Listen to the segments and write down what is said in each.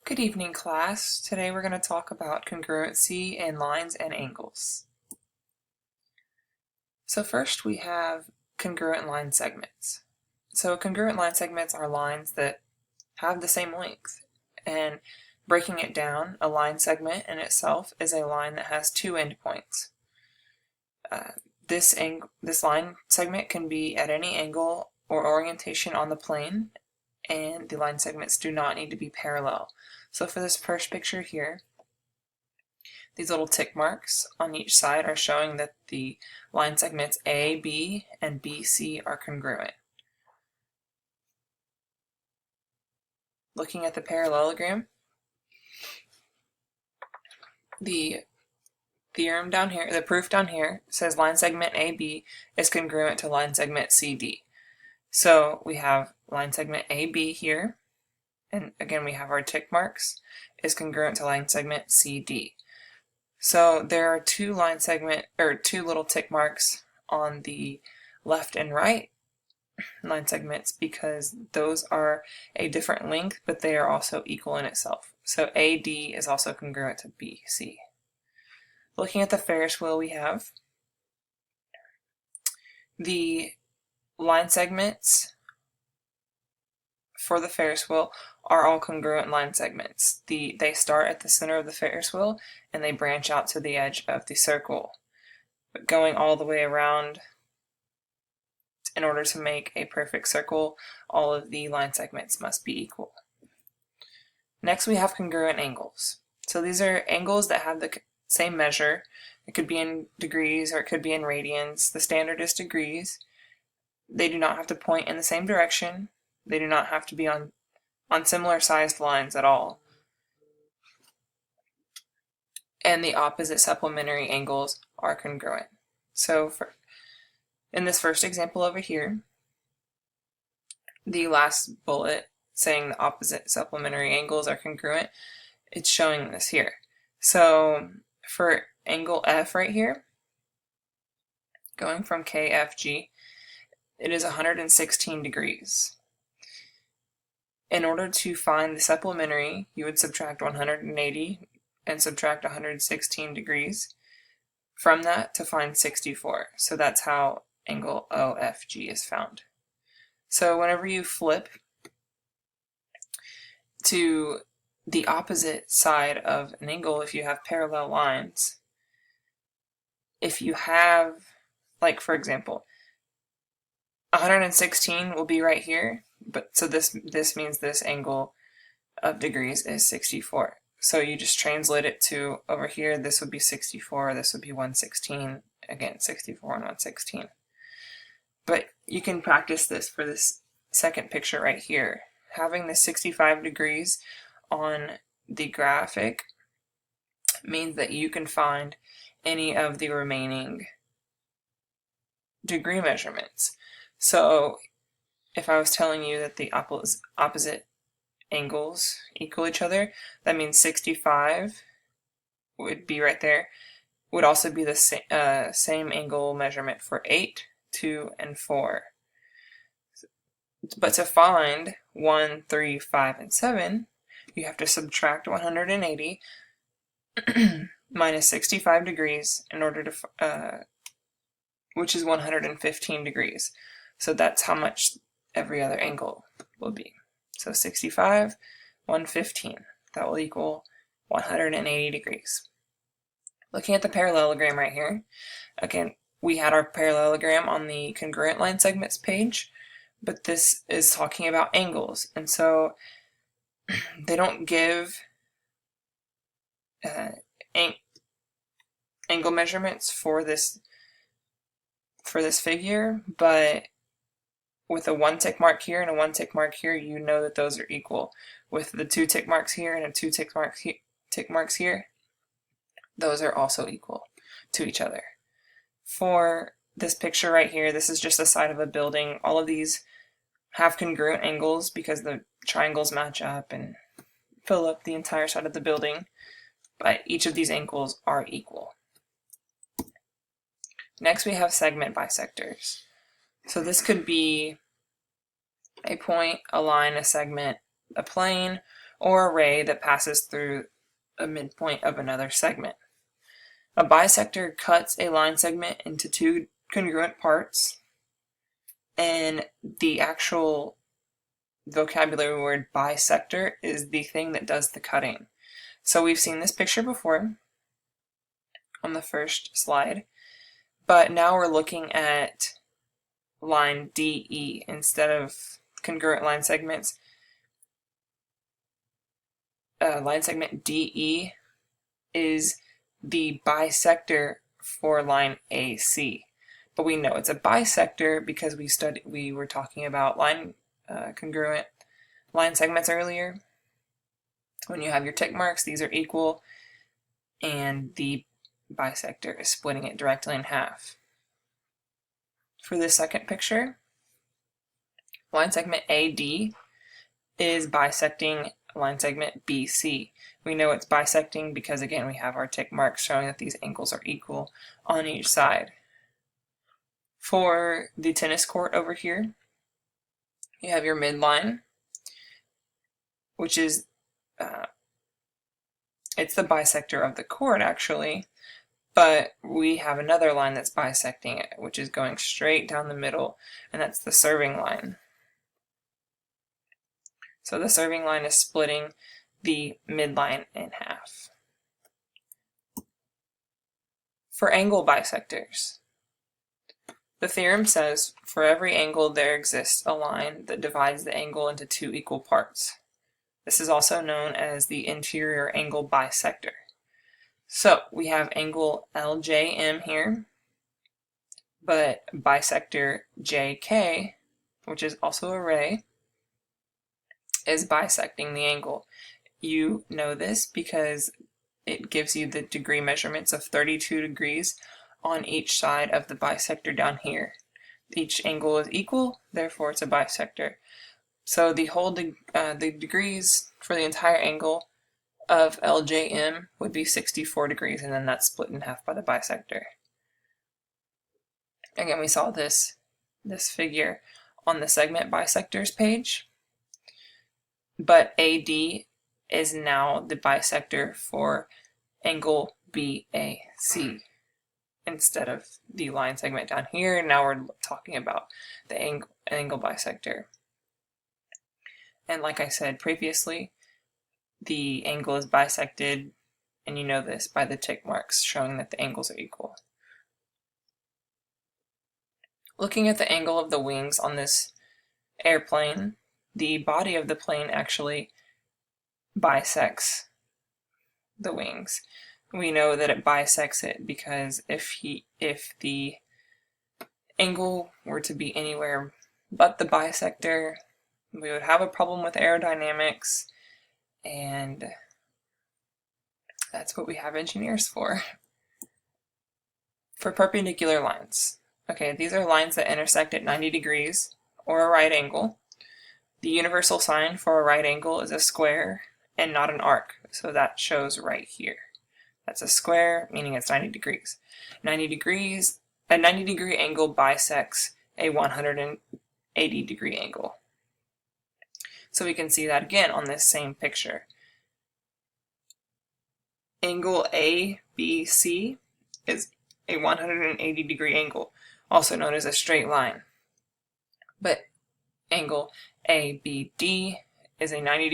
Good evening, class. Today we're going to talk about congruency in lines and angles. So first we have congruent line segments. So congruent line segments are lines that have the same length. And breaking it down, a line segment in itself is a line that has two endpoints. This line segment can be at any angle or orientation on the plane, and the line segments do not need to be parallel. So for this first picture here, these little tick marks on each side are showing that the line segments A, B, and BC are congruent. Looking at the parallelogram, the theorem down here, the proof down here, says line segment AB is congruent to line segment CD. So we have line segment AB here, and again we have our tick marks, is congruent to line segment CD. So there are two little tick marks on the left and right line segments because those are a different length, but they are also equal in itself. So AD is also congruent to BC. Looking at the Ferris wheel, we have the line segments for the Ferris wheel are all congruent line segments. They start at the center of the Ferris wheel and they branch out to the edge of the circle. But going all the way around, in order to make a perfect circle, all of the line segments must be equal. Next we have congruent angles. So these are angles that have the same measure. It could be in degrees or it could be in radians. The standard is degrees. They do not have to point in the same direction. They do not have to be on similar sized lines at all. And the opposite supplementary angles are congruent. So in this first example over here, the last bullet saying the opposite supplementary angles are congruent, it's showing this here. So for angle F right here, going from KFG, it is 116 degrees. In order to find the supplementary, you would subtract 180 and subtract 116 degrees from that to find 64. So that's how angle OFG is found. So whenever you flip to the opposite side of an angle, if you have parallel lines, if you have, like for example, 116 will be right here, but so this means this angle of degrees is 64. So you just translate it to over here, this would be 64, this would be 116, again 64 and 116. But you can practice this for this second picture right here. Having the 65 degrees on the graphic means that you can find any of the remaining degree measurements. So if I was telling you that the opposite angles equal each other, that means 65 would be right there, would also be the same angle measurement for 8, 2, and 4. But to find 1, 3, 5, and 7, you have to subtract 180 minus 65 degrees in order to, which is 115 degrees. So that's how much every other angle will be. So 65, 115, that will equal 180 degrees. Looking at the parallelogram right here, again, we had our parallelogram on the congruent line segments page, but this is talking about angles, and so they don't give angle measurements for this figure, but with a 1 tick mark here and a 1 tick mark here, you know that those are equal. With the 2 tick marks here and a 2 tick marks here, those are also equal to each other. For this picture right here, this is just the side of a building. All of these have congruent angles because the triangles match up and fill up the entire side of the building, but each of these angles are equal. Next we have segment bisectors. So this could be a point, a line, a segment, a plane, or a ray that passes through a midpoint of another segment. A bisector cuts a line segment into two congruent parts, and the actual vocabulary word bisector is the thing that does the cutting. So we've seen this picture before on the first slide, but now we're looking at line DE instead of congruent line segments. Line segment DE is the bisector for line AC, but we know it's a bisector because we were talking about congruent line segments earlier. When you have your tick marks, these are equal, and the bisector is splitting it directly in half. For this second picture, line segment AD is bisecting line segment BC. We know it's bisecting because, again, we have our tick marks showing that these angles are equal on each side. For the tennis court over here, you have your midline, which is it's the bisector of the court, actually, but we have another line that's bisecting it, which is going straight down the middle, and that's the serving line. So the serving line is splitting the midline in half. For angle bisectors, the theorem says for every angle there exists a line that divides the angle into two equal parts. This is also known as the interior angle bisector. So we have angle LJM here, but bisector JK, which is also a ray, is bisecting the angle. You know this because it gives you the degree measurements of 32 degrees on each side of the bisector down here. Each angle is equal, therefore it's a bisector. So the degrees for the entire angle of LJM would be 64 degrees, and then that's split in half by the bisector. Again, we saw this figure on the segment bisectors page, but AD is now the bisector for angle BAC instead of the line segment down here. Now we're talking about the angle bisector. And like I said previously, the angle is bisected, and you know this by the tick marks showing that the angles are equal. Looking at the angle of the wings on this airplane, the body of the plane actually bisects the wings. We know that it bisects it because if the angle were to be anywhere but the bisector, we would have a problem with aerodynamics, and that's what we have engineers for. For perpendicular lines. Okay, these are lines that intersect at 90 degrees or a right angle. The universal sign for a right angle is a square and not an arc, so that shows right here. That's a square, meaning it's 90 degrees. A 90 degree angle bisects a 180 degree angle. So we can see that again on this same picture. Angle ABC is a 180 degree angle, also known as a straight line. But angle ABD is a 90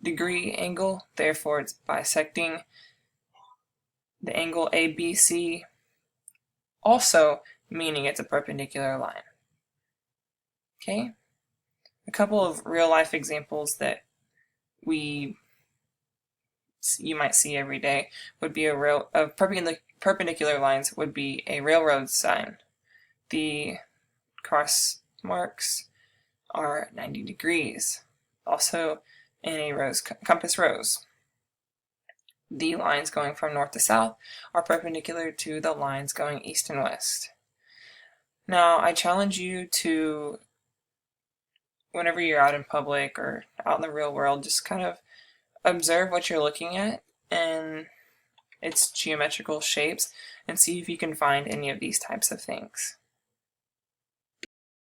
degree angle, therefore it's bisecting the angle ABC, also meaning it's a perpendicular line. Okay? A couple of real-life examples that you might see every day would be perpendicular lines would be a railroad sign. The cross marks are 90 degrees, also in a compass rose. The lines going from north to south are perpendicular to the lines going east and west. Now, I challenge you to, whenever you're out in public or out in the real world, just kind of observe what you're looking at and its geometrical shapes and see if you can find any of these types of things.